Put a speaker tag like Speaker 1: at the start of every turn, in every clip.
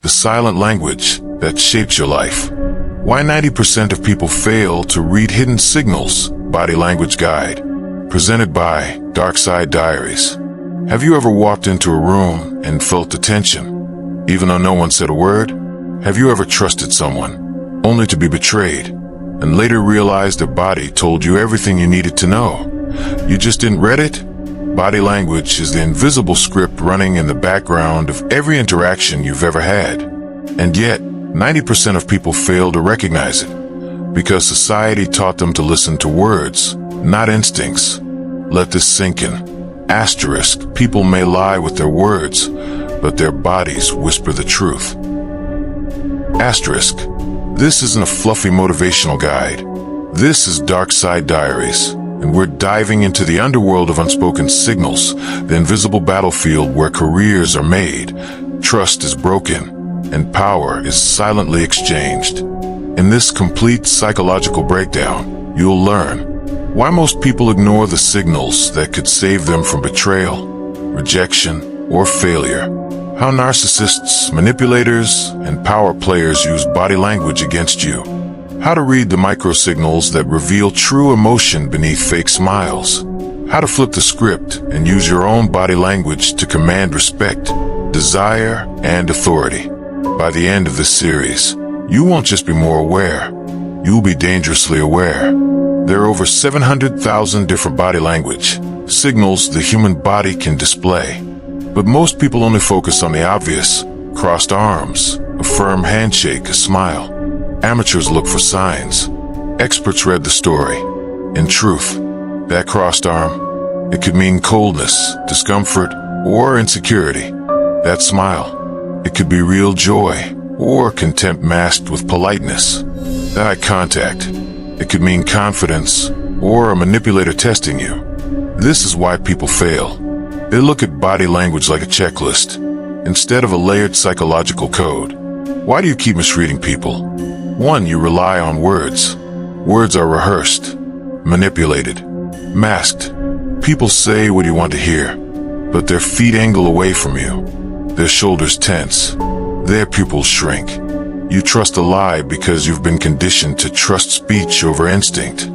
Speaker 1: the silent language that shapes your life. Why 90% of people fail to read hidden signals, body language guide, presented by Side Diaries. Have you ever walked into a room and felt the tension, even though no one said a word? Have you ever trusted someone, only to be betrayed, and later realized their body told you everything you needed to know? You just didn't read it? Body language is the invisible script running in the background of every interaction you've ever had. And yet, 90% of people fail to recognize it, because society taught them to listen to words, not instincts. Let this sink in. Asterisk, people may lie with their words, but their bodies whisper the truth. Asterisk, this isn't a fluffy motivational guide. This is Side Diaries, and we're diving into the underworld of unspoken signals, the invisible battlefield where careers are made, trust is broken, and power is silently exchanged. In this complete psychological breakdown, you'll learn why most people ignore the signals that could save them from betrayal, rejection, or failure. How narcissists, manipulators, and power players use body language against you. How to read the micro-signals that reveal true emotion beneath fake smiles. How to flip the script and use your own body language to command respect, desire, and authority. By the end of this series, you won't just be more aware, you'll be dangerously aware. There are over 700,000 different body language signals the human body can display. But most people only focus on the obvious: crossed arms, a firm handshake, a smile. Amateurs look for signs. Experts read the story. In truth, that crossed arm, it could mean coldness, discomfort, or insecurity. That smile, it could be real joy or contempt masked with politeness. That eye contact, it could mean confidence or a manipulator testing you. This is why people fail. They look at body language like a checklist, instead of a layered psychological code. Why do you keep misreading people? 1. You rely on words. Words are rehearsed, manipulated, masked. People say what you want to hear, but their feet angle away from you. Their shoulders tense. Their pupils shrink. You trust a lie because you've been conditioned to trust speech over instinct.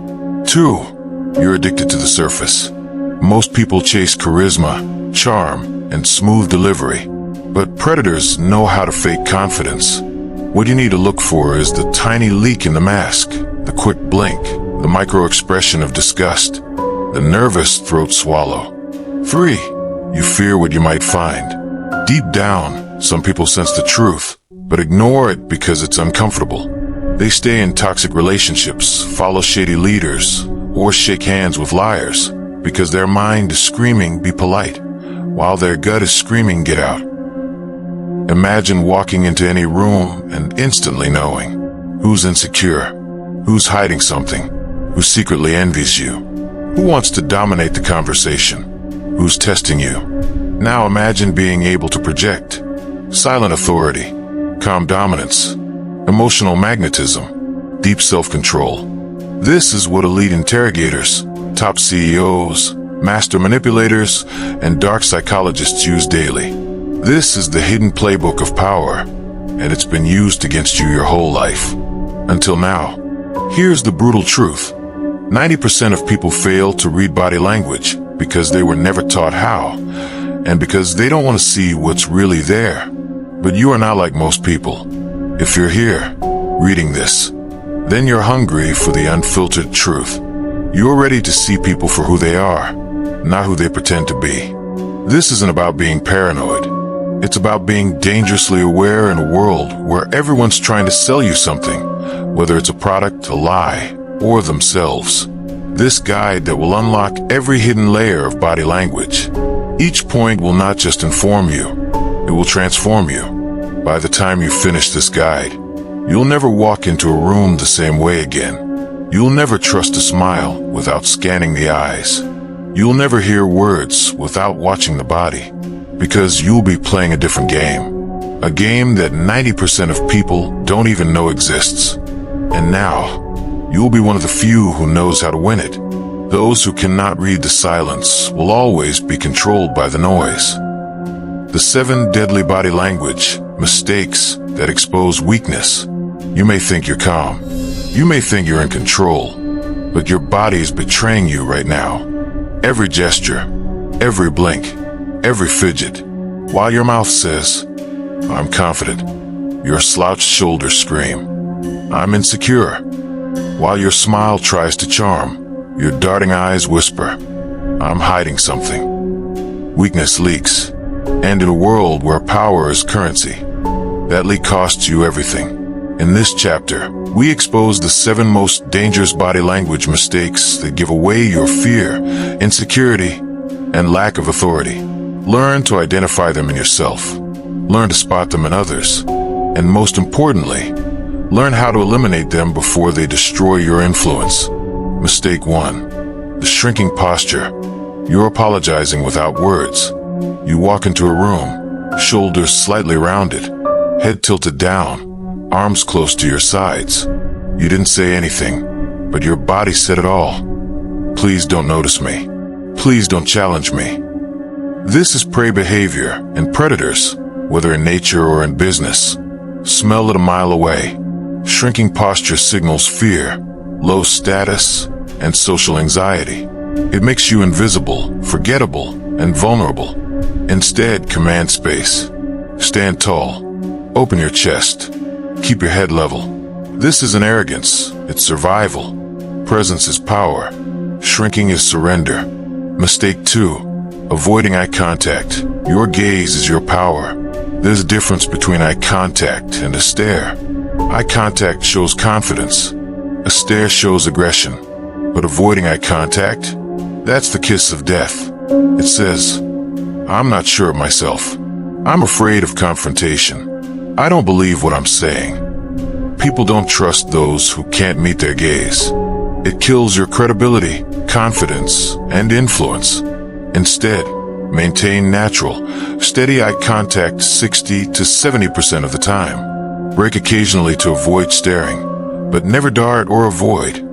Speaker 1: 2. You're addicted to the surface. Most people chase charisma, charm, and smooth delivery, but predators know how to fake confidence. What you need to look for is the tiny leak in the mask, the quick blink, the micro-expression of disgust, the nervous throat swallow. 3. You fear what you might find. Deep down, some people sense the truth, but ignore it because it's uncomfortable. They stay in toxic relationships, follow shady leaders, or shake hands with liars, because their mind is screaming, be polite, while their gut is screaming, get out. Imagine walking into any room and instantly knowing who's insecure, who's hiding something, who secretly envies you, who wants to dominate the conversation, who's testing you. Now imagine being able to project silent authority, calm dominance, emotional magnetism, deep self-control. This is what elite interrogators, top CEOs, master manipulators, and dark psychologists use daily. This is the hidden playbook of power, and it's been used against you your whole life. Until now. Here's the brutal truth. 90% of people fail to read body language because they were never taught how, and because they don't want to see what's really there. But you are not like most people. If you're here, reading this, then you're hungry for the unfiltered truth. You're ready to see people for who they are, not who they pretend to be. This isn't about being paranoid. It's about being dangerously aware in a world where everyone's trying to sell you something, whether it's a product, a lie, or themselves. This guide that will unlock every hidden layer of body language. Each point will not just inform you, it will transform you. By the time you finish this guide, you'll never walk into a room the same way again. You'll never trust a smile without scanning the eyes. You'll never hear words without watching the body, because you'll be playing a different game. A game that 90% of people don't even know exists. And now, you'll be one of the few who knows how to win it. Those who cannot read the silence will always be controlled by the noise. The 7 deadly body language Mistakes that expose weakness. You may think you're calm. You may think you're in control, but your body is betraying you right now. Every gesture, every blink, every fidget. While your mouth says, I'm confident, your slouched shoulders scream, I'm insecure. While your smile tries to charm, your darting eyes whisper, I'm hiding something. Weakness leaks, and in a world where power is currency, that leak costs you everything. In this chapter, we expose the 7 most dangerous body language mistakes that give away your fear, insecurity, and lack of authority. Learn to identify them in yourself. Learn to spot them in others. And most importantly, learn how to eliminate them before they destroy your influence. Mistake 1. The shrinking posture. You're apologizing without words. You walk into a room, shoulders slightly rounded, head tilted down, arms close to your sides. You didn't say anything, but your body said it all. Please don't notice me. Please don't challenge me. This is prey behavior, and predators, whether in nature or in business, smell it a mile away. Shrinking posture signals fear, low status, and social anxiety. It makes you invisible, forgettable, and vulnerable. Instead, command space. Stand tall. Open your chest. Keep your head level. This isn't arrogance, it's survival. Presence is power. Shrinking is surrender. Mistake 2. Avoiding eye contact. Your gaze is your power. There's a difference between eye contact and a stare. Eye contact shows confidence. A stare shows aggression. But avoiding eye contact, that's the kiss of death. It says, I'm not sure of myself. I'm afraid of confrontation. I don't believe what I'm saying. People don't trust those who can't meet their gaze. It kills your credibility, confidence, and influence. Instead, maintain natural, steady eye contact 60 to 70% of the time. Break occasionally to avoid staring, but never dart or avoid.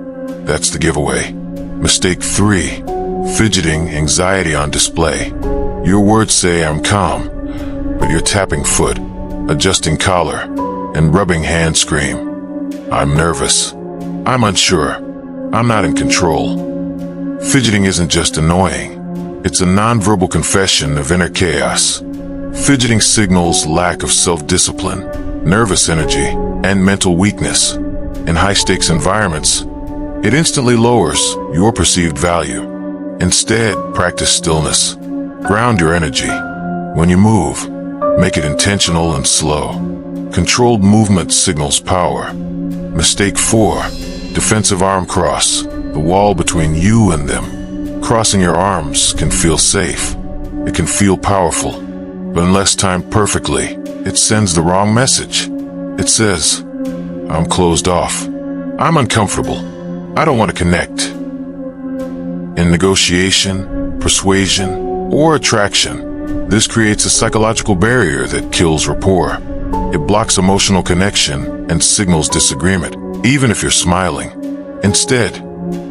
Speaker 1: That's the giveaway. Mistake 3. Fidgeting, anxiety on display. Your words say I'm calm, but you're tapping foot, adjusting collar, and rubbing hand scream. I'm nervous. I'm unsure. I'm not in control. Fidgeting isn't just annoying. It's a nonverbal confession of inner chaos. Fidgeting signals lack of self-discipline, nervous energy, and mental weakness. In high-stakes environments, it instantly lowers your perceived value. Instead, practice stillness. Ground your energy. When you move, make it intentional and slow. Controlled movement signals power. Mistake 4. Defensive arm cross. The wall between you and them. Crossing your arms can feel safe. It can feel powerful. But unless timed perfectly, it sends the wrong message. It says, I'm closed off. I'm uncomfortable. I don't want to connect. In negotiation, persuasion, or attraction, this creates a psychological barrier that kills rapport. It blocks emotional connection and signals disagreement, even if you're smiling. Instead,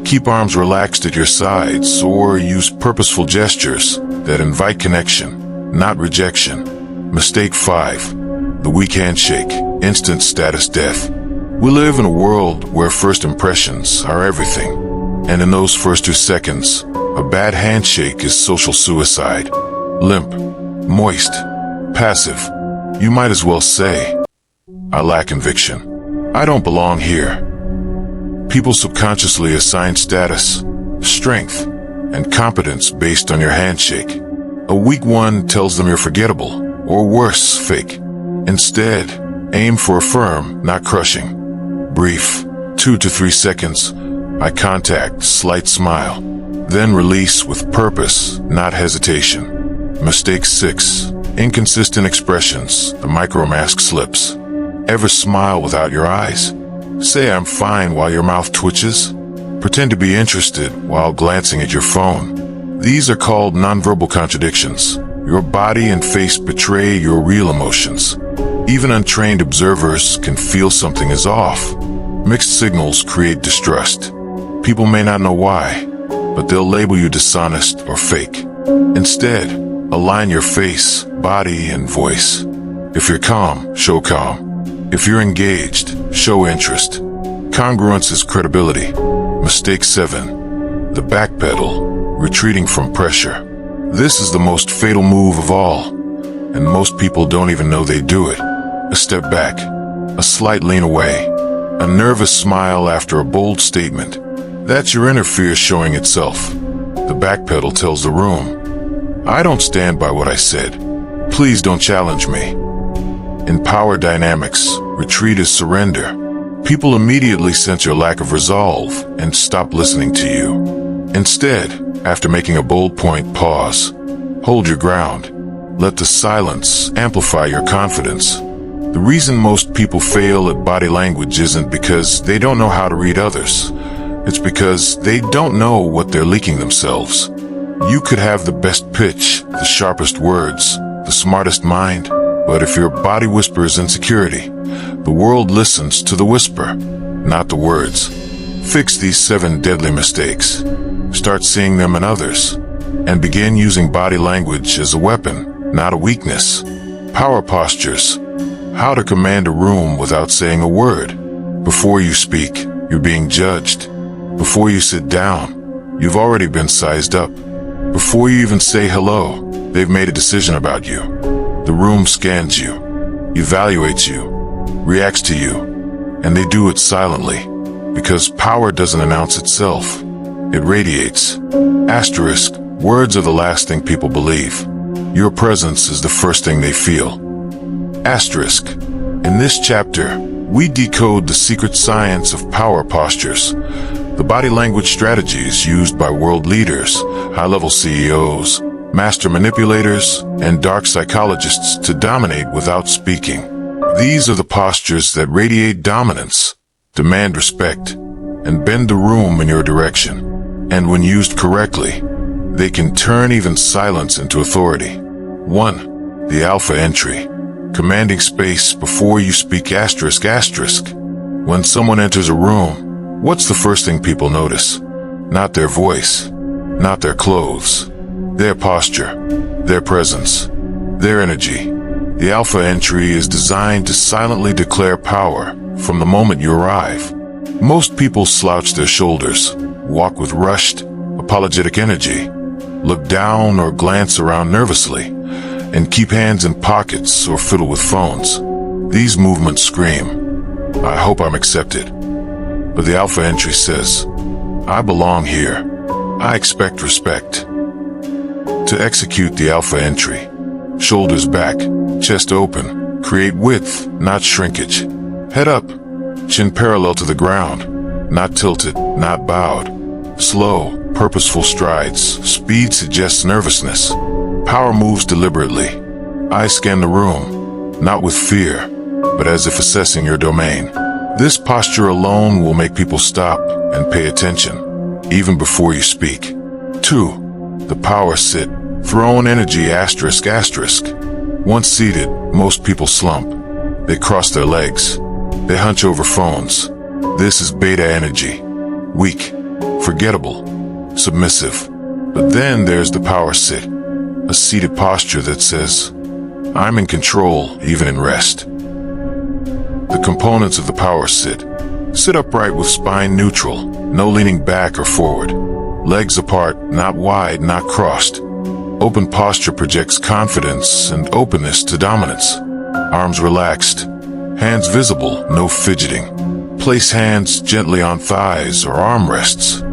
Speaker 1: keep arms relaxed at your sides or use purposeful gestures that invite connection, not rejection. Mistake 5. The weak handshake, instant status death. We live in a world where first impressions are everything. And in those first 2 seconds, a bad handshake is social suicide. Limp, moist, passive. You might as well say, I lack conviction. I don't belong here. People subconsciously assign status, strength, and competence based on your handshake. A weak one tells them you're forgettable, or worse, fake. Instead, aim for a firm, not crushing. Brief, 2 to 3 seconds, eye contact, slight smile. Then release with purpose, not hesitation. Mistake 6. Inconsistent expressions, the micromask slips. Ever smile without your eyes? Say I'm fine while your mouth twitches. Pretend to be interested while glancing at your phone. These are called nonverbal contradictions. Your body and face betray your real emotions. Even untrained observers can feel something is off. Mixed signals create distrust. People may not know why, but they'll label you dishonest or fake. Instead, align your face, body, and voice. If you're calm, show calm. If you're engaged, show interest. Congruence is credibility. Mistake 7. The backpedal, retreating from pressure. This is the most fatal move of all, and most people don't even know they do it. A step back, a slight lean away, a nervous smile after a bold statement. That's your inner fear showing itself. The backpedal tells the room, I don't stand by what I said. Please don't challenge me. In power dynamics, retreat is surrender. People immediately sense your lack of resolve and stop listening to you. Instead, after making a bold point, pause. Hold your ground. Let the silence amplify your confidence. The reason most people fail at body language isn't because they don't know how to read others. It's because they don't know what they're leaking themselves. You could have the best pitch, the sharpest words, the smartest mind, but if your body whispers insecurity, the world listens to the whisper, not the words. Fix these 7 deadly mistakes. Start seeing them in others, and begin using body language as a weapon, not a weakness. Power postures. How to command a room without saying a word. Before you speak, you're being judged. Before you sit down, you've already been sized up. Before you even say hello, they've made a decision about you. The room scans you, evaluates you, reacts to you, and they do it silently, because power doesn't announce itself. It radiates. Asterisk, words are the last thing people believe. Your presence is the first thing they feel. Asterisk, in this chapter, we decode the secret science of power postures, the body language strategies used by world leaders, high-level CEOs, master manipulators, and dark psychologists to dominate without speaking. These are the postures that radiate dominance, demand respect, and bend the room in your direction. And when used correctly, they can turn even silence into authority. 1. The alpha entry. Commanding space before you speak asterisk asterisk. When someone enters a room, what's the first thing people notice? Not their voice, not their clothes, their posture, their presence, their energy. The alpha entry is designed to silently declare power from the moment you arrive. Most people slouch their shoulders, walk with rushed, apologetic energy, look down or glance around nervously, and keep hands in pockets or fiddle with phones. These movements scream, I hope I'm accepted. But the alpha entry says, I belong here. I expect respect. To execute the alpha entry, shoulders back, chest open, create width, not shrinkage. Head up, chin parallel to the ground, not tilted, not bowed. Slow, purposeful strides. Speed suggests nervousness. Power moves deliberately. Eyes scan the room, not with fear, but as if assessing your domain. This posture alone will make people stop and pay attention, even before you speak. 2. The power sit. Throne energy asterisk asterisk. Once seated, most people slump. They cross their legs. They hunch over phones. This is beta energy. Weak, forgettable, submissive. But then there's the power sit. A seated posture that says, I'm in control even in rest. The components of the power sit. Sit upright with spine neutral, no leaning back or forward. Legs apart, not wide, not crossed. Open posture projects confidence and openness to dominance. Arms relaxed, hands visible, no fidgeting. Place hands gently on thighs or armrests.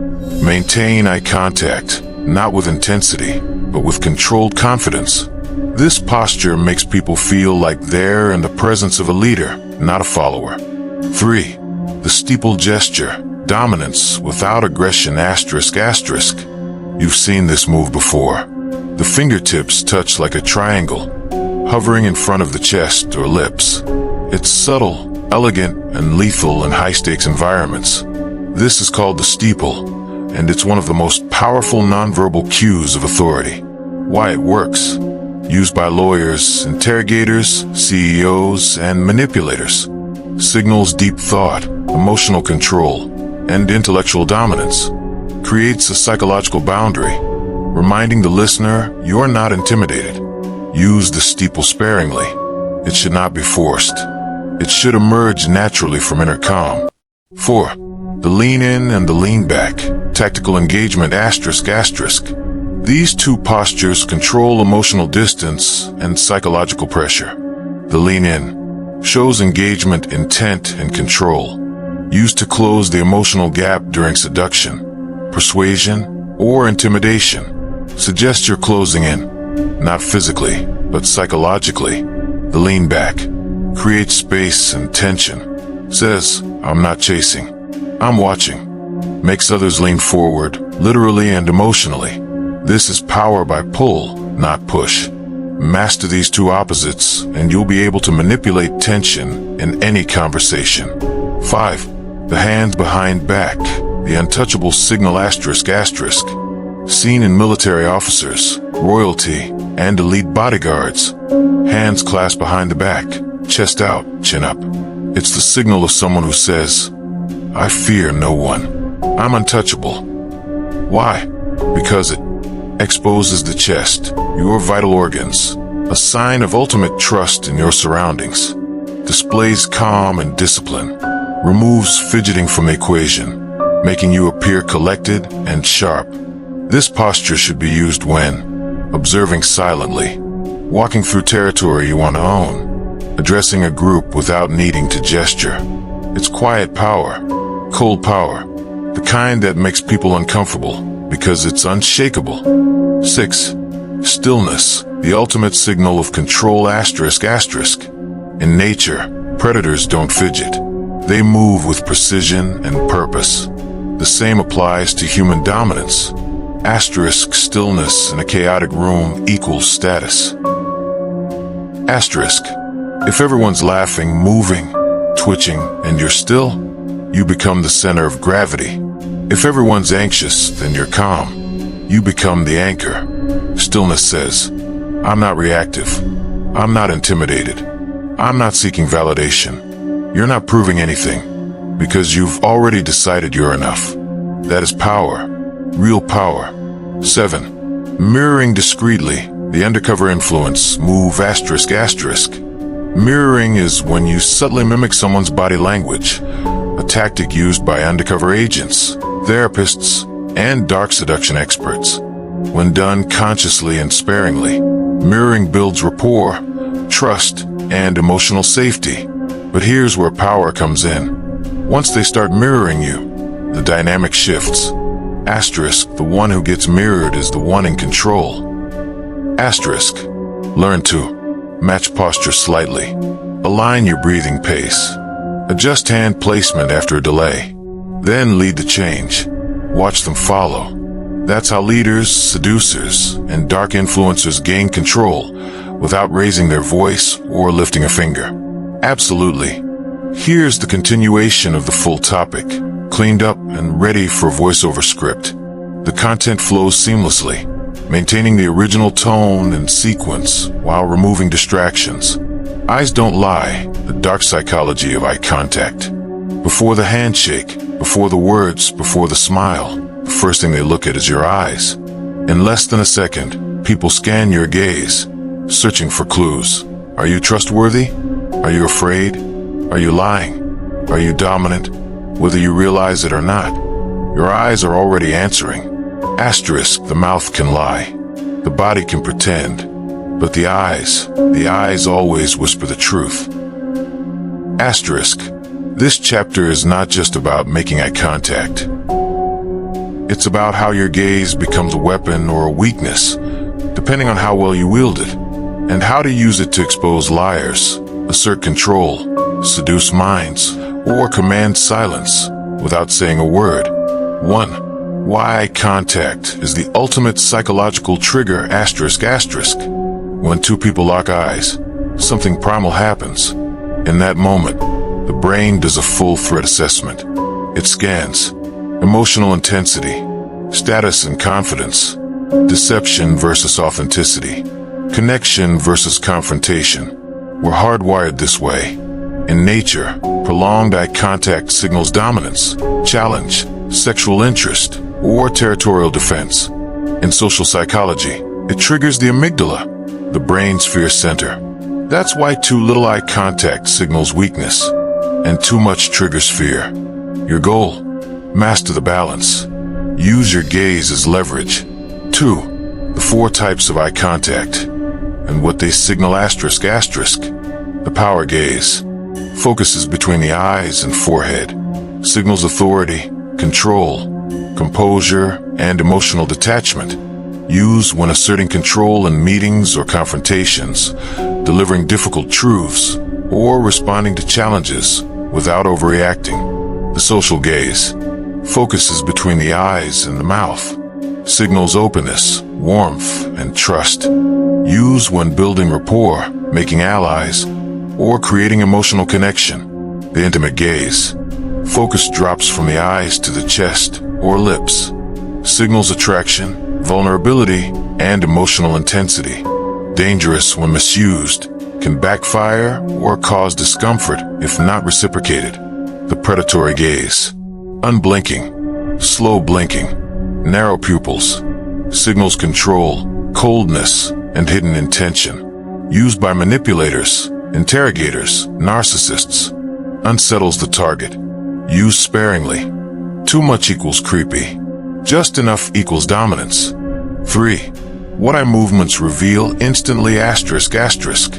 Speaker 1: Maintain eye contact, not with intensity, but with controlled confidence. This posture makes people feel like they're in the presence of a leader, not a follower. 3. The steeple gesture. Dominance without aggression asterisk asterisk. You've seen this move before. The fingertips touch like a triangle, hovering in front of the chest or lips. It's subtle, elegant, and lethal in high-stakes environments. This is called the steeple, and it's one of the most powerful nonverbal cues of authority. Why it works. Used by lawyers, interrogators, CEOs, and manipulators. Signals deep thought, emotional control, and intellectual dominance. Creates a psychological boundary, reminding the listener you're not intimidated. Use the steeple sparingly. It should not be forced. It should emerge naturally from inner calm. 4. The lean in and the lean back. Tactical engagement ***. These two postures control emotional distance and psychological pressure. The lean in shows engagement, intent, and control, used to close the emotional gap during seduction, persuasion, or intimidation. Suggest you're closing in, not physically, but psychologically. The lean back creates space and tension. Says, I'm not chasing, I'm watching. Makes others lean forward, literally and emotionally. This is power by pull, not push. Master these two opposites, and you'll be able to manipulate tension in any conversation. 5. The hands behind back. The untouchable signal ***. Seen in military officers, royalty, and elite bodyguards. Hands clasped behind the back, chest out, chin up. It's the signal of someone who says, I fear no one. I'm untouchable. Why? Because it exposes the chest, your vital organs, a sign of ultimate trust in your surroundings. Displays calm and discipline, removes fidgeting from the equation, making you appear collected and sharp. This posture should be used when observing silently, walking through territory you want to own, addressing a group without needing to gesture. It's quiet power, cold power, the kind that makes people uncomfortable because it's unshakable. 6. Stillness, the ultimate signal of control ***. In nature, predators don't fidget. They move with precision and purpose. The same applies to human dominance. Stillness in a chaotic room equals status. If everyone's laughing, moving, twitching, and you're still, you become the center of gravity. If everyone's anxious, then you're calm. You become the anchor. Stillness says, I'm not reactive. I'm not intimidated. I'm not seeking validation. You're not proving anything, because you've already decided you're enough. That is power. Real power. 7. Mirroring discreetly. The undercover influence move ***. Mirroring is when you subtly mimic someone's body language, a tactic used by undercover agents, therapists, and dark seduction experts. When done consciously and sparingly, mirroring builds rapport, trust, and emotional safety. But here's where power comes in. Once they start mirroring you, the dynamic shifts. The one who gets mirrored is the one in control. Learn to match posture slightly. Align your breathing pace. Adjust hand placement after a delay. Then lead the change. Watch them follow. That's how leaders, seducers, and dark influencers gain control without raising their voice or lifting a finger. Absolutely. Here's the continuation of the full topic, cleaned up and ready for voiceover script. The content flows seamlessly, maintaining the original tone and sequence while removing distractions. Eyes don't lie, the dark psychology of eye contact. Before the handshake, before the words, before the smile, the first thing they look at is your eyes. In less than a second, people scan your gaze, searching for clues. Are you trustworthy? Are you afraid? Are you lying? Are you dominant? Whether you realize it or not, your eyes are already answering. The mouth can lie, the body can pretend, but the eyes always whisper the truth. This chapter is not just about making eye contact. It's about how your gaze becomes a weapon or a weakness, depending on how well you wield it, and how to use it to expose liars, assert control, seduce minds, or command silence without saying a word. 1. Why eye contact is the ultimate psychological trigger ***. When two people lock eyes, something primal happens. In that moment, the brain does a full threat assessment. It scans emotional intensity, status and confidence, deception versus authenticity, connection versus confrontation. We're hardwired this way. In nature, prolonged eye contact signals dominance, challenge, sexual interest, or territorial defense. In social psychology, it triggers the amygdala, the brain's fear center. That's why too little eye contact signals weakness, and too much triggers fear. Your goal: master the balance. Use your gaze as leverage. 2. The 4 types of eye contact, and what they signal asterisk asterisk. The power gaze focuses between the eyes and forehead, signals authority, control, composure, and emotional detachment. Used when asserting control in meetings or confrontations, delivering difficult truths, or responding to challenges without overreacting. The social gaze focuses between the eyes and the mouth, signals openness, warmth, and trust. Used when building rapport, making allies, or creating emotional connection. The intimate gaze focus drops from the eyes to the chest or lips, signals attraction, vulnerability, and emotional intensity. Dangerous when misused, can backfire or cause discomfort if not reciprocated. The predatory gaze, unblinking, slow blinking, narrow pupils, signals control, coldness, and hidden intention. Used by manipulators, interrogators, narcissists. Unsettles the target. Used sparingly. Too much equals creepy. Just enough equals dominance. 3. What eye movements reveal instantly asterisk asterisk.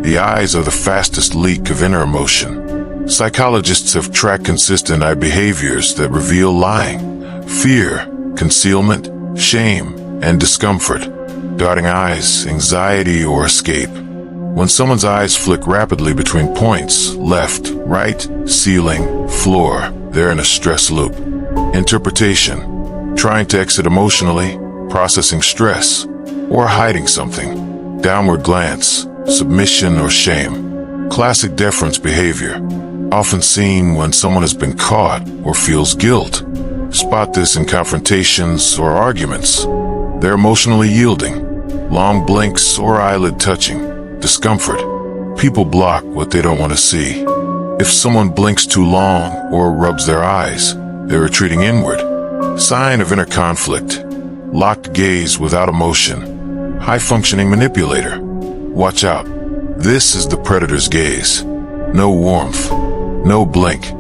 Speaker 1: The eyes are the fastest leak of inner emotion. Psychologists have tracked consistent eye behaviors that reveal lying, fear, concealment, shame, and discomfort. Darting eyes, anxiety, or escape. When someone's eyes flick rapidly between points, left, right, ceiling, floor, they're in a stress loop. Interpretation, trying to exit emotionally, processing stress, or hiding something. Downward glance, submission or shame. Classic deference behavior, often seen when someone has been caught or feels guilt. Spot this in confrontations or arguments. They're emotionally yielding. Long blinks or eyelid touching. Discomfort. People block what they don't want to see. If someone blinks too long or rubs their eyes, they're retreating inward. Sign of inner conflict. Locked gaze without emotion. High-functioning manipulator. Watch out. This is the predator's gaze. No warmth. No blink.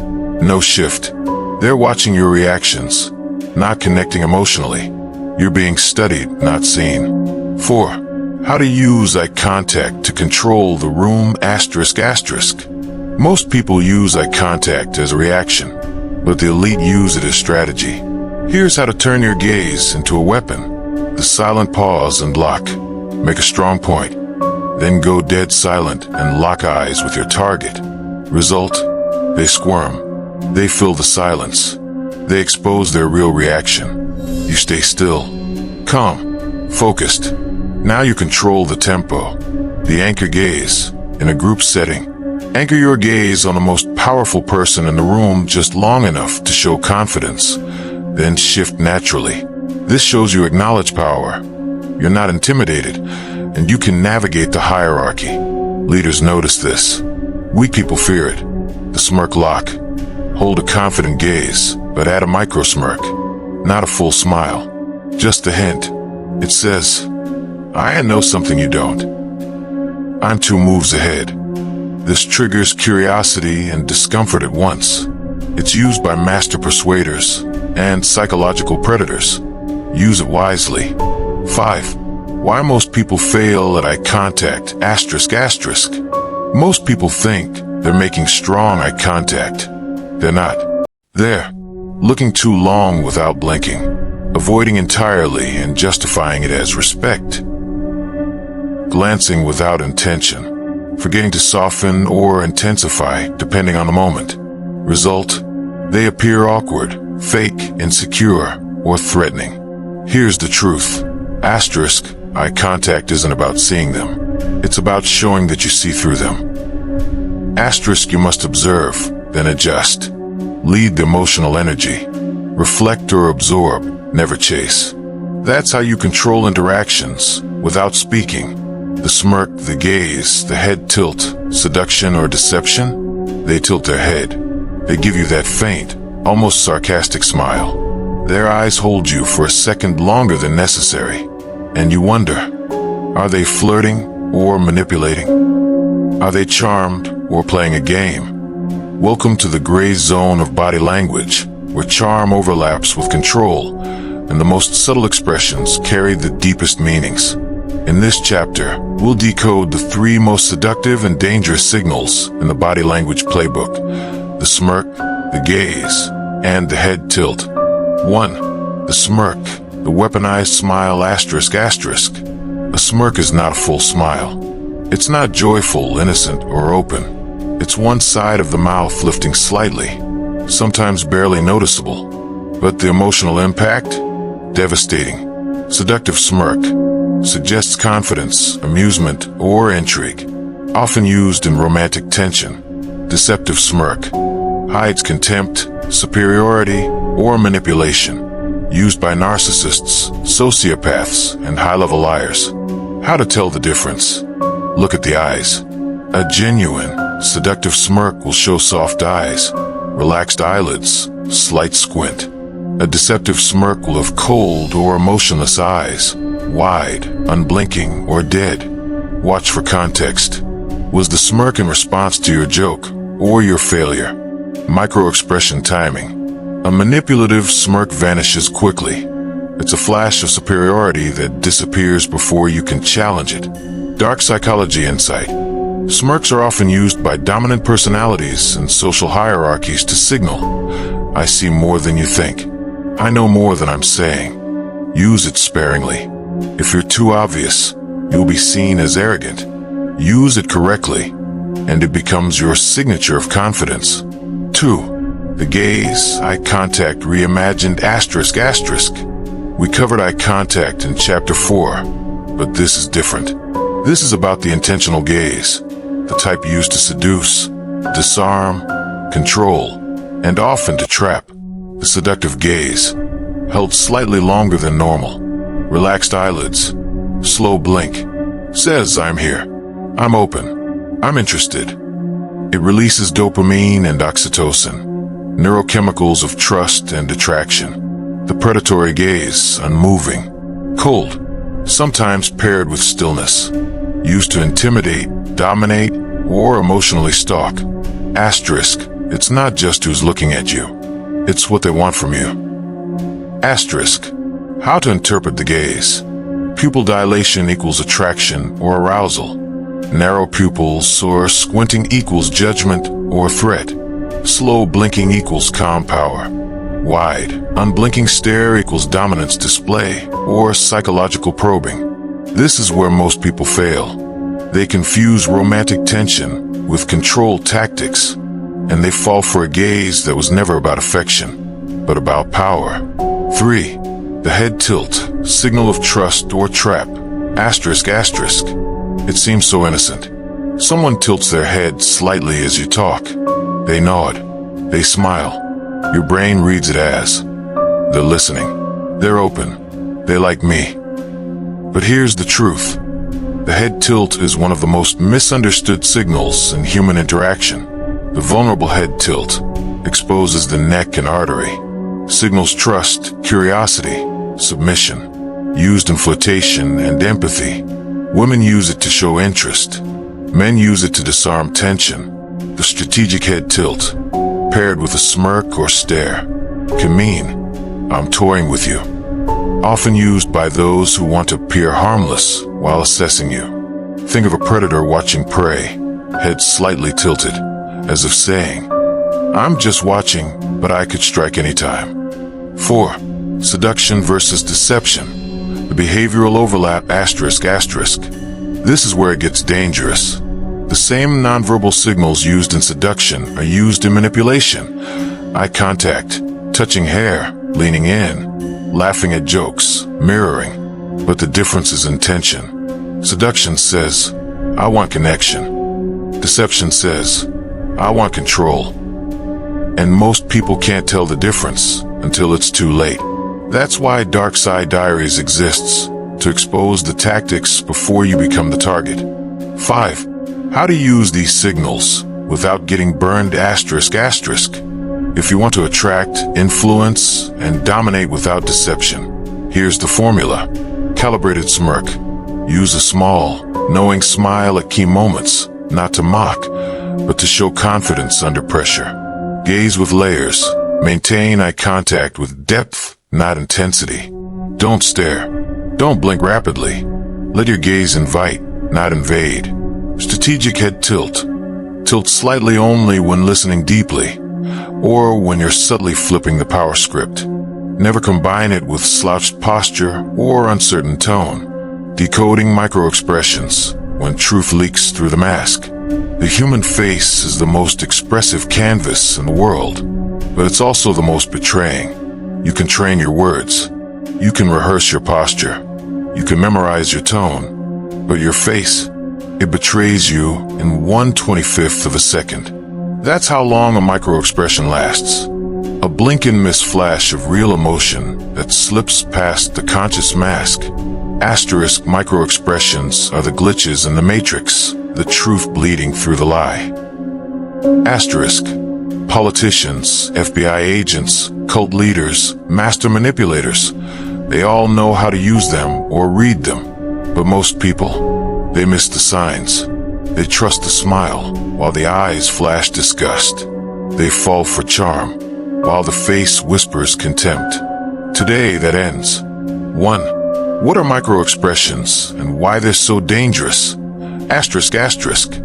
Speaker 1: No shift. They're watching your reactions, not connecting emotionally. You're being studied, not seen. 4. How to use eye contact to control the room asterisk asterisk. Most people use eye contact as a reaction, but the elite use it as strategy. Here's how to turn your gaze into a weapon. The silent pause and lock. Make a strong point. Then go dead silent and lock eyes with your target. Result: they squirm. They fill the silence. They expose their real reaction. You stay still, calm, focused. Now you control the tempo. The anchor gaze. In a group setting, anchor your gaze on the most powerful person in the room just long enough to show confidence. Then shift naturally. This shows you acknowledge power. You're not intimidated, and you can navigate the hierarchy. Leaders notice this. Weak people fear it. The smirk lock. Hold a confident gaze, but add a micro smirk. Not a full smile. Just a hint. It says, I know something you don't. I'm 2 moves ahead. This triggers curiosity and discomfort at once. It's used by master persuaders and psychological predators. Use it wisely. 5. Why most people fail at eye contact asterisk asterisk. Most people think they're making strong eye contact. They're not. They're looking too long without blinking, avoiding entirely and justifying it as respect. Glancing without intention, forgetting to soften or intensify depending on the moment. Result: they appear awkward, fake, insecure, or threatening. Here's the truth. Asterisk, eye contact isn't about seeing them. It's about showing that you see through them. Asterisk, you must observe, then adjust. Lead the emotional energy. Reflect or absorb, never chase. That's how you control interactions without speaking. The smirk, the gaze, the head tilt, seduction or deception, they tilt their head. They give you that faint, almost sarcastic smile. Their eyes hold you for a second longer than necessary. And you wonder, are they flirting or manipulating? Are they charmed or playing a game? Welcome to the gray zone of body language, where charm overlaps with control, and the most subtle expressions carry the deepest meanings. In this chapter, we'll decode the 3 most seductive and dangerous signals in the body language playbook: the smirk, the gaze, and the head tilt. 1. The smirk, the weaponized smile asterisk asterisk. A smirk is not a full smile. It's not joyful, innocent, or open. It's one side of the mouth lifting slightly, sometimes barely noticeable. But the emotional impact? Devastating. Seductive smirk suggests confidence, amusement, or intrigue, often used in romantic tension. Deceptive smirk hides contempt, superiority, or manipulation, used by narcissists, sociopaths, and high-level liars. How to tell the difference? Look at the eyes. A genuine, seductive smirk will show soft eyes, relaxed eyelids, slight squint. A deceptive smirk will have cold or emotionless eyes, wide, unblinking, or dead. Watch for context. Was the smirk in response to your joke or your failure? Micro-expression timing. A manipulative smirk vanishes quickly. It's a flash of superiority that disappears before you can challenge it. Dark psychology insight. Smirks are often used by dominant personalities and social hierarchies to signal, I see more than you think. I know more than I'm saying. Use it sparingly. If you're too obvious, you'll be seen as arrogant. Use it correctly, and it becomes your signature of confidence. 2. The gaze, eye contact reimagined asterisk asterisk. We covered eye contact in chapter 4, but this is different. This is about the intentional gaze, the type used to seduce, disarm, control, and often to trap. The seductive gaze, held slightly longer than normal. Relaxed eyelids, slow blink, says I'm here, I'm open, I'm interested. It releases dopamine and oxytocin, neurochemicals of trust and attraction. The predatory gaze, unmoving, cold, sometimes paired with stillness, used to intimidate, dominate, or emotionally stalk. Asterisk, it's not just who's looking at you, it's what they want from you. Asterisk, how to interpret the gaze. Pupil dilation equals attraction or arousal. Narrow pupils or squinting equals judgment or threat. Slow blinking equals calm power. Wide, unblinking stare equals dominance display or psychological probing. This is where most people fail. They confuse romantic tension with control tactics, and they fall for a gaze that was never about affection, but about power. 3. The head tilt, signal of trust or trap. Asterisk asterisk. It seems so innocent. Someone tilts their head slightly as you talk. They nod. They smile. Your brain reads it as, they're listening. They're open. They like me. But here's the truth. The head tilt is one of the most misunderstood signals in human interaction. The vulnerable head tilt exposes the neck and artery, signals trust, curiosity, submission, used in flirtation and empathy. Women use it to show interest. Men use it to disarm tension. The strategic head tilt, paired with a smirk or stare, can mean, I'm toying with you. Often used by those who want to appear harmless while assessing you. Think of a predator watching prey, head slightly tilted, as if saying, I'm just watching, but I could strike anytime. 4. Seduction versus deception. The behavioral overlap asterisk asterisk. This is where it gets dangerous. The same nonverbal signals used in seduction are used in manipulation. Eye contact, touching hair, leaning in, laughing at jokes, mirroring. But the difference is intention. Seduction says, I want connection. Deception says, I want control. And most people can't tell the difference until it's too late. That's why Dark Side Diaries exists, to expose the tactics before you become the target. 5. How to use these signals without getting burned asterisk asterisk. If you want to attract, influence, and dominate without deception, here's the formula. Calibrated smirk. Use a small, knowing smile at key moments, not to mock, but to show confidence under pressure. Gaze with layers. Maintain eye contact with depth, not intensity. Don't stare. Don't blink rapidly. Let your gaze invite, not invade. Strategic head tilt. Tilt slightly only when listening deeply, or when you're subtly flipping the power script. Never combine it with slouched posture or uncertain tone. Decoding microexpressions when truth leaks through the mask. The human face is the most expressive canvas in the world, but it's also the most betraying. You can train your words. You can rehearse your posture. You can memorize your tone. But your face, it betrays you in 1/25th of a second. That's how long a microexpression lasts. A blink-and-miss flash of real emotion that slips past the conscious mask. Asterisk microexpressions are the glitches in the matrix, the truth bleeding through the lie. Asterisk. Politicians, FBI agents, cult leaders, master manipulators, they all know how to use them or read them. But most people, they miss the signs. They trust the smile, while the eyes flash disgust. They fall for charm, while the face whispers contempt. Today, that ends. 1. What are microexpressions and why they're so dangerous? Asterisk.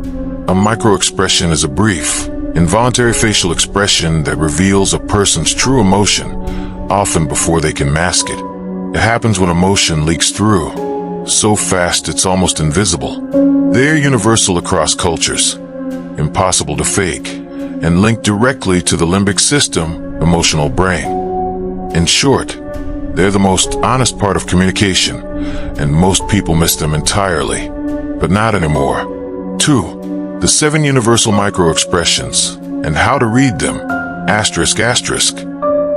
Speaker 1: A microexpression is a brief, involuntary facial expression that reveals a person's true emotion, often before they can mask it. It happens when emotion leaks through, so fast it's almost invisible. They're universal across cultures, impossible to fake, and linked directly to the limbic system, emotional brain. In short, they're the most honest part of communication, and most people miss them entirely. But not anymore. 2. The 7 universal microexpressions, and how to read them. Asterisk.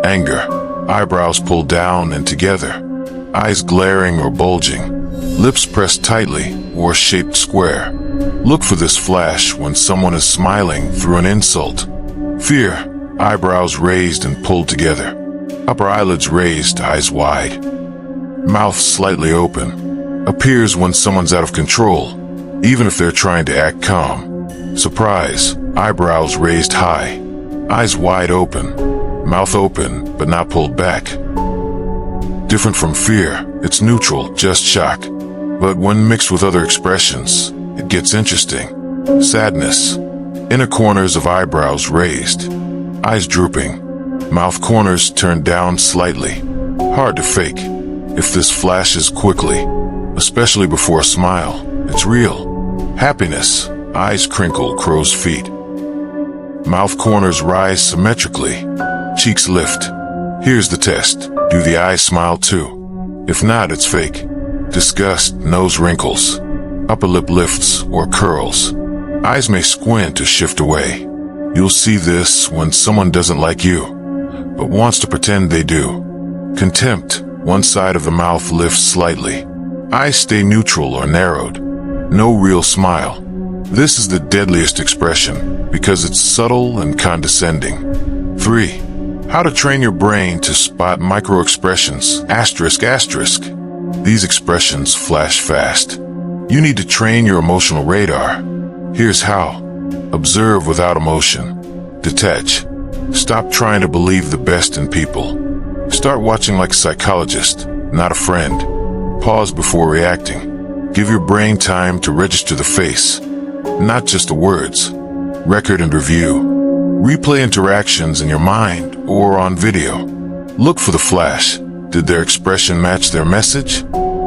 Speaker 1: Anger. Eyebrows pulled down and together. Eyes glaring or bulging. Lips pressed tightly or shaped square. Look for this flash when someone is smiling through an insult. Fear. Eyebrows raised and pulled together. Upper eyelids raised, eyes wide. Mouth slightly open. Appears when someone's out of control, even if they're trying to act calm. Surprise. Eyebrows raised high. Eyes wide open. Mouth open, but not pulled back. Different from fear, it's neutral, just shock. But when mixed with other expressions, it gets interesting. Sadness. Inner corners of eyebrows raised. Eyes drooping. Mouth corners turned down slightly. Hard to fake. If this flashes quickly, especially before a smile, it's real. Happiness. Eyes crinkle, crow's feet. Mouth corners rise symmetrically. Cheeks lift. Here's the test. Do the eyes smile too? If not, it's fake. Disgust, nose wrinkles. Upper lip lifts or curls. Eyes may squint or shift away. You'll see this when someone doesn't like you, but wants to pretend they do. Contempt. One side of the mouth lifts slightly. Eyes stay neutral or narrowed. No real smile. This is the deadliest expression because it's subtle and condescending. 3. How to train your brain to spot microexpressions. Asterisk. These expressions flash fast. You need to train your emotional radar. Here's how. Observe without emotion. Detach. Stop trying to believe the best in people. Start watching like a psychologist, not a friend. Pause before reacting. Give your brain time to register the face, not just the words. Record and review. Replay interactions in your mind or on video. Look for the flash. Did their expression match their message?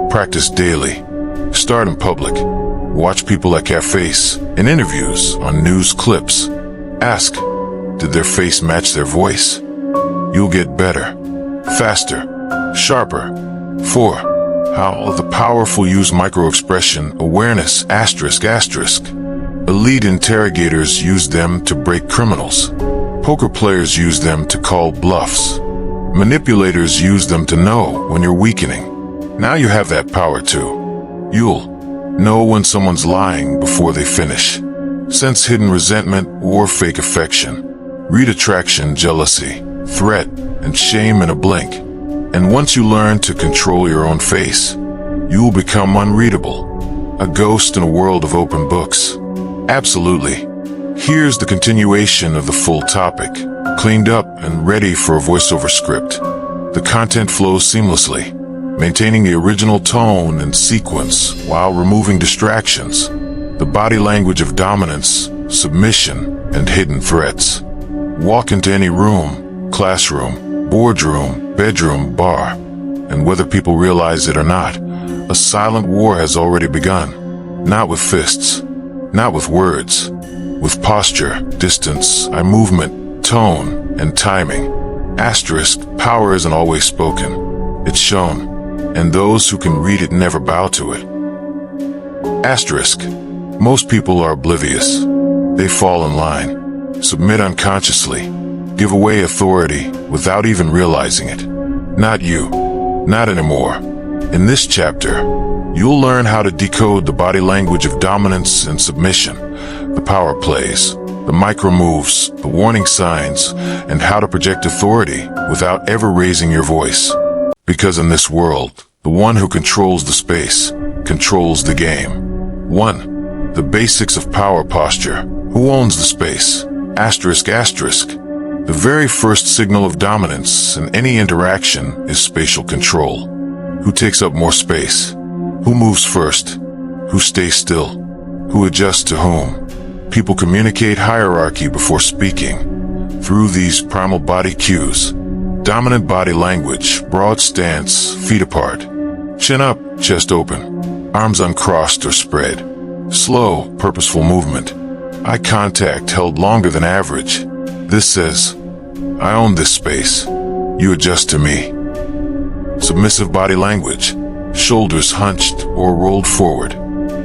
Speaker 1: Practice daily. Start in public. Watch people at cafes, in interviews, on news clips. Ask, did their face match their voice? You'll get better, faster, sharper. 4. How the powerful use microexpression awareness. Asterisk. Elite interrogators use them to break criminals. Poker players use them to call bluffs. Manipulators use them to know when you're weakening. Now you have that power too. You'll know when someone's lying before they finish. Sense hidden resentment or fake affection. Read attraction, jealousy, threat, and shame in a blink. And once you learn to control your own face, you will become unreadable, a ghost in a world of open books. Absolutely. Here's the continuation of the full topic, cleaned up and ready for a voiceover script. The content flows seamlessly, maintaining the original tone and sequence while removing distractions. The body language of dominance, submission, and hidden threats. Walk into any room, classroom, boardroom, bedroom, bar, and whether people realize it or not, a silent war has already begun. Not with fists, not with words, with posture, distance, eye movement, tone, and timing. Asterisk, power isn't always spoken. It's shown, and those who can read it never bow to it. Asterisk, most people are oblivious. They fall in line, submit unconsciously, give away authority without even realizing it. Not you, not anymore. In this chapter, you'll learn how to decode the body language of dominance and submission, the power plays, the micro moves, the warning signs, and how to project authority without ever raising your voice. Because in this world, the one who controls the space controls the game. 1. The basics of power posture. Who owns the space? Asterisk, asterisk. The very first signal of dominance in any interaction is spatial control. Who takes up more space? Who moves first? Who stays still? Who adjusts to whom? People communicate hierarchy before speaking. Through these primal body cues. Dominant body language, broad stance, feet apart. Chin up, chest open. Arms uncrossed or spread. Slow, purposeful movement. Eye contact held longer than average. This says, I own this space. You adjust to me. Submissive body language. Shoulders hunched or rolled forward.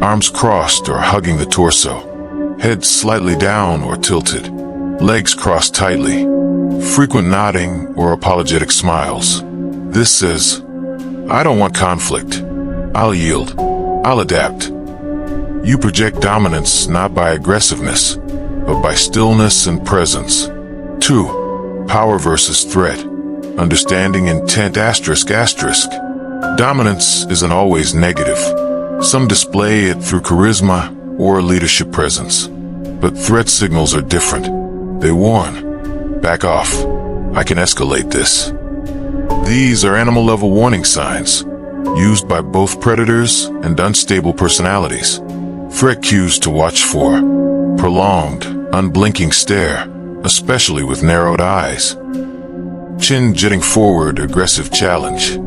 Speaker 1: Arms crossed or hugging the torso. Head slightly down or tilted. Legs crossed tightly. Frequent nodding or apologetic smiles. This says, I don't want conflict. I'll yield. I'll adapt. You project dominance not by aggressiveness, but by stillness and presence. 2. Power versus threat. Understanding intent asterisk asterisk. Dominance isn't always negative. Some display it through charisma or leadership presence. But threat signals are different. They warn. Back off. I can escalate this. These are animal-level warning signs, used by both predators and unstable personalities. Threat cues to watch for. Prolonged, unblinking stare, especially with narrowed eyes. Chin jutting forward, aggressive challenge.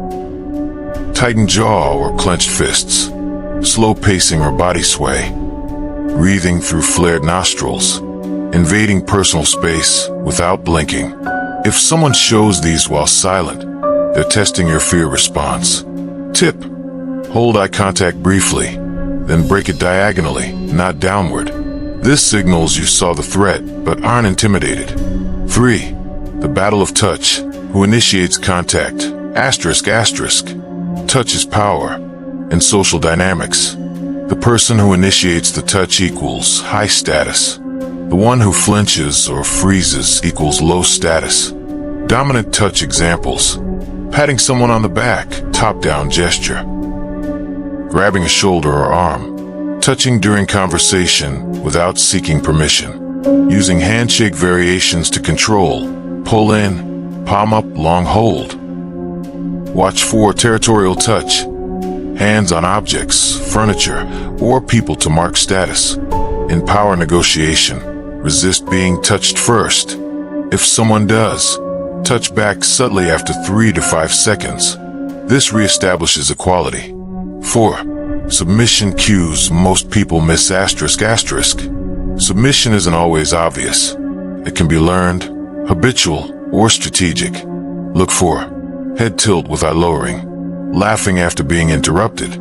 Speaker 1: Tightened jaw or clenched fists. Slow pacing or body sway. Breathing through flared nostrils. Invading personal space without blinking. If someone shows these while silent, they're testing your fear response. Tip: hold eye contact briefly, then break it diagonally, not downward. This signals you saw the threat but aren't intimidated. 3. The battle of touch. Who initiates contact? Asterisk asterisk. Touch is power. In social dynamics, the person who initiates the touch equals high status. The one who flinches or freezes equals low status. Dominant touch examples: patting someone on the back, top-down gesture. Grabbing a shoulder or arm. Touching during conversation without seeking permission. Using handshake variations to control. Pull in, palm up, long hold. Watch for territorial touch. Hands on objects, furniture, or people to mark status. In power negotiation, resist being touched first. If someone does, touch back subtly after 3 to 5 seconds. This reestablishes equality. 4. Submission cues most people miss asterisk asterisk. Submission isn't always obvious. It can be learned, habitual, or strategic. Look for head tilt with eye lowering. Laughing after being interrupted.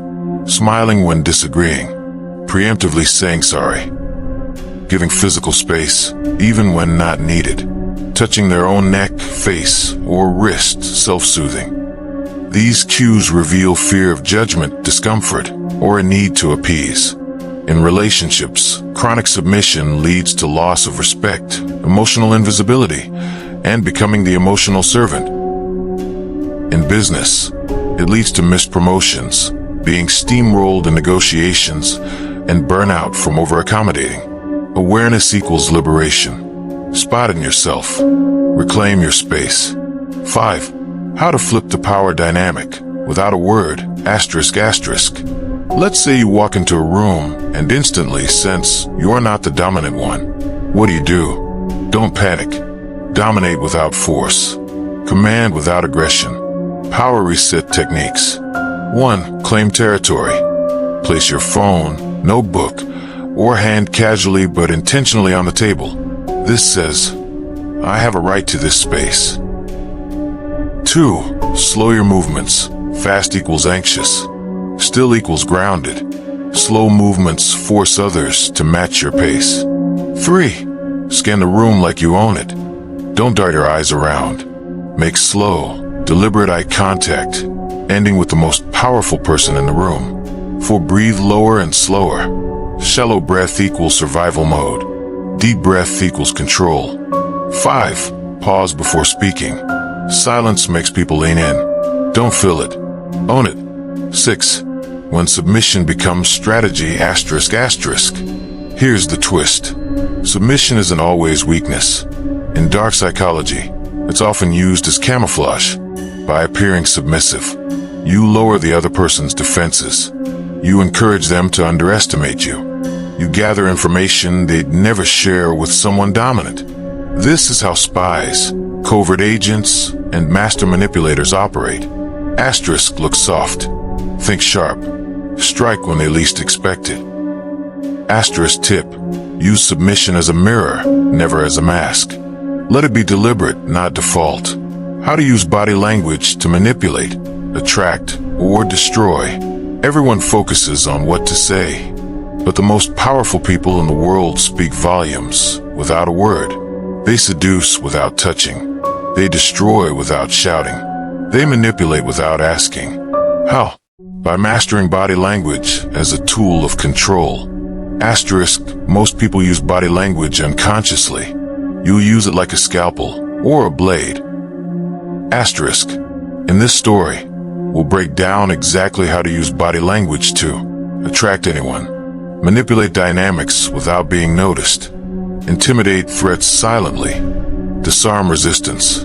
Speaker 1: Smiling when disagreeing. Preemptively saying sorry. Giving physical space, even when not needed. Touching their own neck, face, or wrist, self-soothing. These cues reveal fear of judgment, discomfort, or a need to appease. In relationships, chronic submission leads to loss of respect, emotional invisibility, and becoming the emotional servant. In business, it leads to missed promotions, being steamrolled in negotiations, and burnout from over-accommodating. Awareness equals liberation. Spotting yourself. Reclaim your space. 5. How to flip the power dynamic without a word, asterisk, asterisk. Let's say you walk into a room and instantly sense you're not the dominant one. What do? Don't panic. Dominate without force. Command without aggression. Power reset techniques. 1. Claim territory. Place your phone, notebook, or hand casually but intentionally on the table. This says, I have a right to this space. 2. Slow your movements. Fast equals anxious. Still equals grounded. Slow movements force others to match your pace. 3. Scan the room like you own it. Don't dart your eyes around. Make slow, deliberate eye contact, ending with the most powerful person in the room. 4. Breathe lower and slower. Shallow breath equals survival mode. Deep breath equals control. 5. Pause before speaking. Silence makes people lean in. Don't fill it. Own it. 6. When submission becomes strategy, asterisk, asterisk. Here's the twist. Submission isn't always weakness. In dark psychology, it's often used as camouflage. By appearing submissive, you lower the other person's defenses. You encourage them to underestimate you. You gather information they'd never share with someone dominant. This is how spies, covert agents, and master manipulators operate. Asterisk looks soft. Think sharp. Strike when they least expect it. Asterisk tip. Use submission as a mirror, never as a mask. Let it be deliberate, not default. How to use body language to manipulate, attract, or destroy. Everyone focuses on what to say, but the most powerful people in the world speak volumes without a word. They seduce without touching. They destroy without shouting. They manipulate without asking. How? By mastering body language as a tool of control. Asterisk, most people use body language unconsciously. You'll use it like a scalpel or a blade. Asterisk, in this story, we'll break down exactly how to use body language to attract anyone, manipulate dynamics without being noticed, intimidate threats silently, disarm resistance,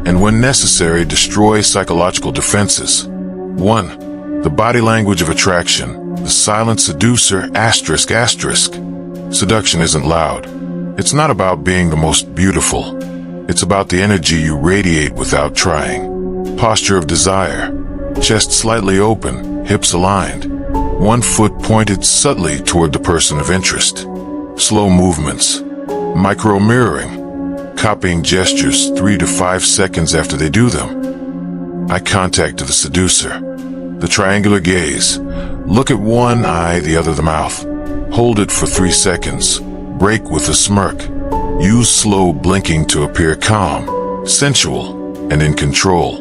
Speaker 1: and when necessary, destroy psychological defenses. 1. The body language of attraction, the silent seducer, asterisk, asterisk. Seduction isn't loud. It's not about being the most beautiful. It's about the energy you radiate without trying. Posture of desire. Chest slightly open, hips aligned. One foot pointed subtly toward the person of interest. Slow movements. Micro-mirroring. Copying gestures 3 to 5 seconds after they do them. Eye contact to the seducer. The triangular gaze. Look at one eye, the other the mouth. Hold it for 3 seconds. Break with a smirk. Use slow blinking to appear calm, sensual, and in control.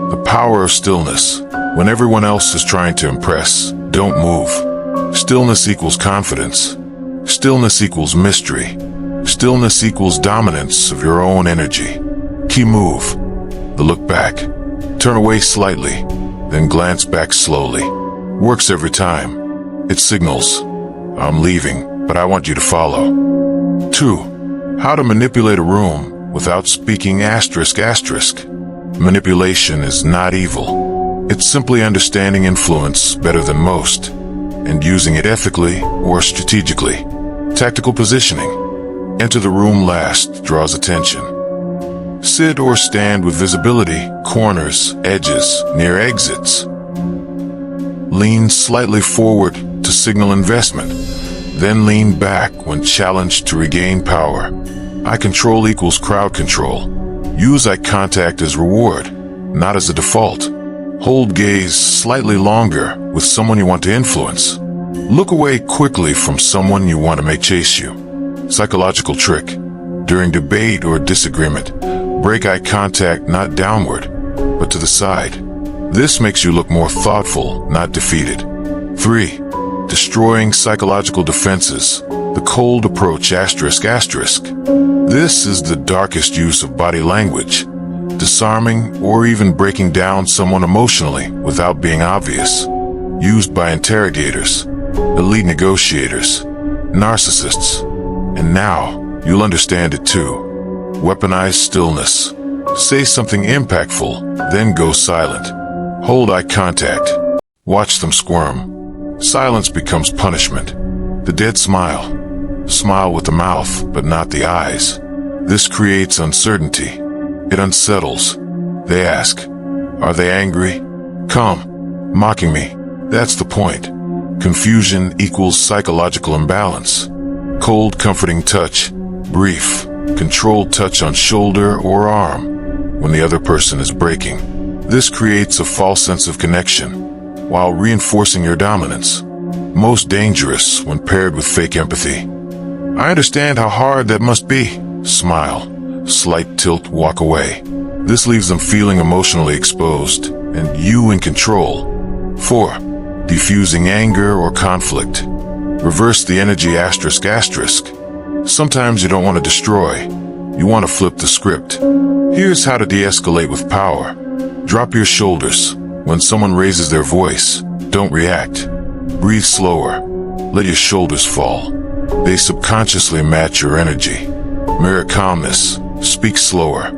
Speaker 1: The power of stillness. When everyone else is trying to impress, don't move. Stillness equals confidence. Stillness equals mystery. Stillness equals dominance of your own energy. Key move. The look back. Turn away slightly, then glance back slowly. Works every time. It signals, I'm leaving, but I want you to follow. 2. How to manipulate a room without speaking asterisk, asterisk. Manipulation is not evil. It's simply understanding influence better than most and using it ethically or strategically. Tactical positioning. Enter the room last draws attention. Sit or stand with visibility, corners, edges, near exits. Lean slightly forward to signal investment, then lean back when challenged to regain power. Eye control equals crowd control. Use eye contact as reward, not as a default. Hold gaze slightly longer with someone you want to influence. Look away quickly from someone you want to make chase you. Psychological trick. During debate or disagreement, break eye contact not downward, but to the side. This makes you look more thoughtful, not defeated. 3. Destroying psychological defenses. The cold approach asterisk, asterisk. This is the darkest use of body language. Disarming or even breaking down someone emotionally without being obvious. Used by interrogators, elite negotiators, narcissists, And now, you'll understand it too. Weaponize stillness. Say something impactful, then go silent. Hold eye contact. Watch them squirm. Silence becomes punishment. The dead smile. Smile with the mouth, but not the eyes. This creates uncertainty. It unsettles. They ask, are they angry? Calm. Mocking me. That's the point. Confusion equals psychological imbalance. Cold, comforting touch. Brief, controlled touch on shoulder or arm when the other person is breaking. This creates a false sense of connection while reinforcing your dominance. Most dangerous when paired with fake empathy. I understand how hard that must be. Smile. Slight tilt, walk away. This leaves them feeling emotionally exposed and you in control. 4. Diffusing anger or conflict. Reverse the energy ***. Sometimes you don't want to destroy. You want to flip the script. Here's how to de-escalate with power. Drop your shoulders. When someone raises their voice, don't react. Breathe slower. Let your shoulders fall. They subconsciously match your energy. Mirror calmness. Speak slower.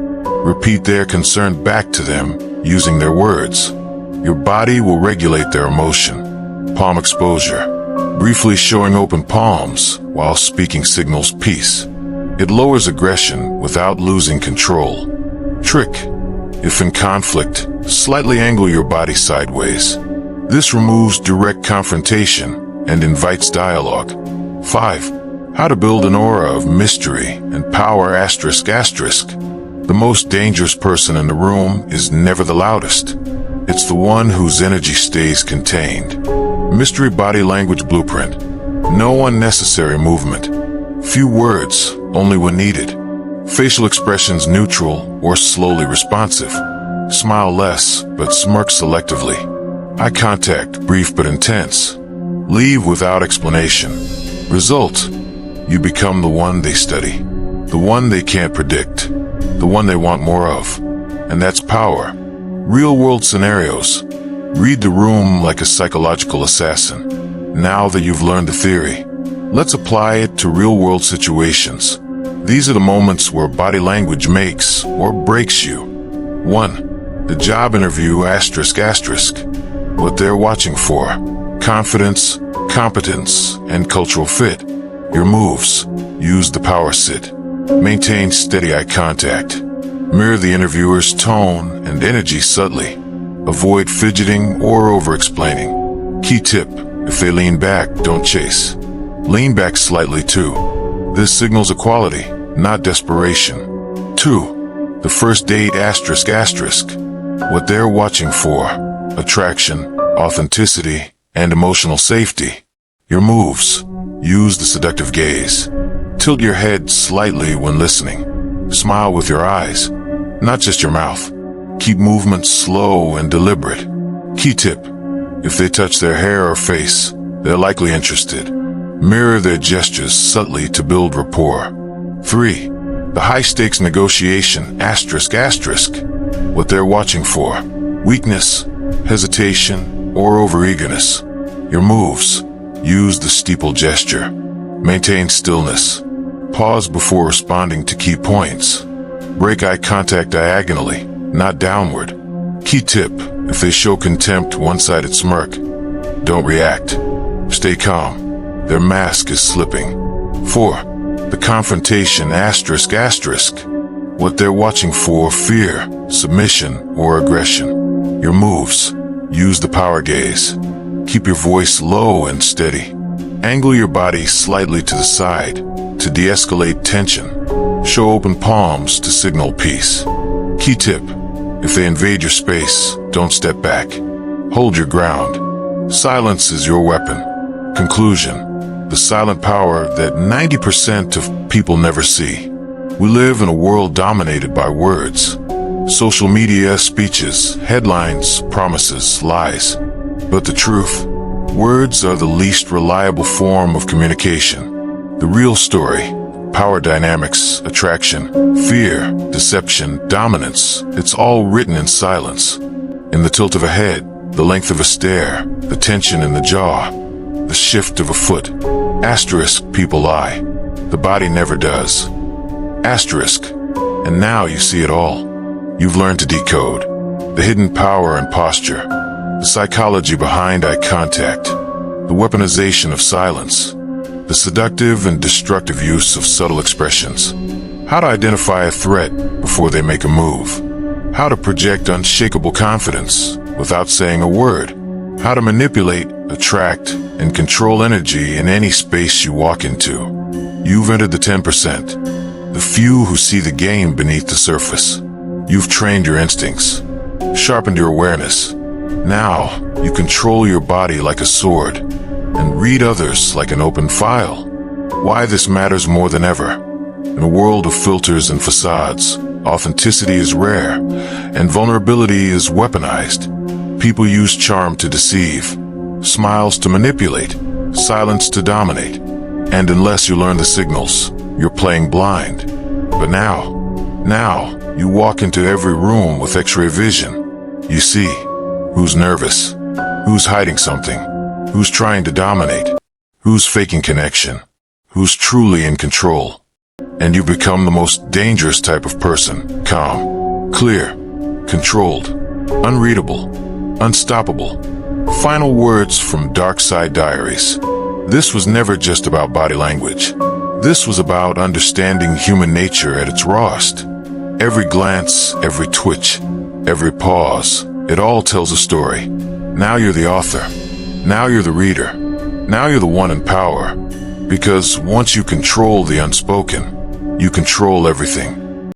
Speaker 1: Repeat their concern back to them using their words. Your body will regulate their emotion. Palm exposure. Briefly showing open palms while speaking signals peace. It lowers aggression without losing control. Trick. If in conflict, slightly angle your body sideways. This removes direct confrontation and invites dialogue. 5. How to build an aura of mystery and power ***. The most dangerous person in the room is never the loudest. It's the one whose energy stays contained. Mystery body language blueprint. No unnecessary movement. Few words, only when needed. Facial expressions neutral or slowly responsive. Smile less, but smirk selectively. Eye contact, brief but intense. Leave without explanation. Result, you become the one they study. The one they can't predict. The one they want more of. And that's power. Real-world scenarios. Read the room like a psychological assassin. Now that you've learned the theory, let's apply it to real-world situations. These are the moments where body language makes or breaks you. 1. The job interview ***. What they're watching for. Confidence, competence, and cultural fit. Your moves. Use the power sit. Maintain steady eye contact. Mirror the interviewer's tone and energy subtly. Avoid fidgeting or over-explaining. Key tip, if they lean back, don't chase. Lean back slightly too. This signals equality, not desperation. 2. The first date ***. What they're watching for. Attraction, authenticity, and emotional safety. Your moves. Use the seductive gaze. Tilt your head slightly when listening. Smile with your eyes, not just your mouth. Keep movements slow and deliberate. Key tip, if they touch their hair or face, they're likely interested. Mirror their gestures subtly to build rapport. 3. The high-stakes negotiation ***. What they're watching for. Weakness, hesitation, or overeagerness. Your moves. Use the steeple gesture. Maintain stillness. Pause before responding to key points. Break eye contact diagonally, not downward. Key tip, if they show contempt, one-sided smirk, don't react. Stay calm. Their mask is slipping. 4. The confrontation ***. What they're watching for. Fear, submission, or aggression. Your moves. Use the power gaze. Keep your voice low and steady. Angle your body slightly to the side to de-escalate tension. Show open palms to signal peace. Key tip, if they invade your space, don't step back. Hold your ground. Silence is your weapon. Conclusion, the silent power that 90% of people never see. We live in a world dominated by words. Social media, speeches, headlines, promises, lies. But the truth, words are the least reliable form of communication. The real story, power dynamics, attraction, fear, deception, dominance, it's all written in silence. In the tilt of a head, the length of a stare, the tension in the jaw, the shift of a foot. * People lie. The body never does. Asterisk. And now you see it all. You've learned to decode the hidden power and posture, the psychology behind eye contact, the weaponization of silence, the seductive and destructive use of subtle expressions, how to identify a threat before they make a move, how to project unshakable confidence without saying a word, how to manipulate, attract, and control energy in any space you walk into. You've entered the 10%, the few who see the game beneath the surface. You've trained your instincts, sharpened your awareness. Now, you control your body like a sword and read others like an open file. Why this matters more than ever. In a world of filters and facades, authenticity is rare and vulnerability is weaponized. People use charm to deceive, smiles to manipulate, silence to dominate. And unless you learn the signals, you're playing blind. But now, you walk into every room with X-ray vision. You see who's nervous, who's hiding something, who's trying to dominate, who's faking connection, who's truly in control. And you become the most dangerous type of person. Calm, clear, controlled, unreadable, unstoppable. Final words from Side Diaries. This was never just about body language. This was about understanding human nature at its rawest. Every glance, every twitch, every pause, it all tells a story. Now you're the author. Now you're the reader. Now you're the one in power. Because once you control the unspoken, you control everything.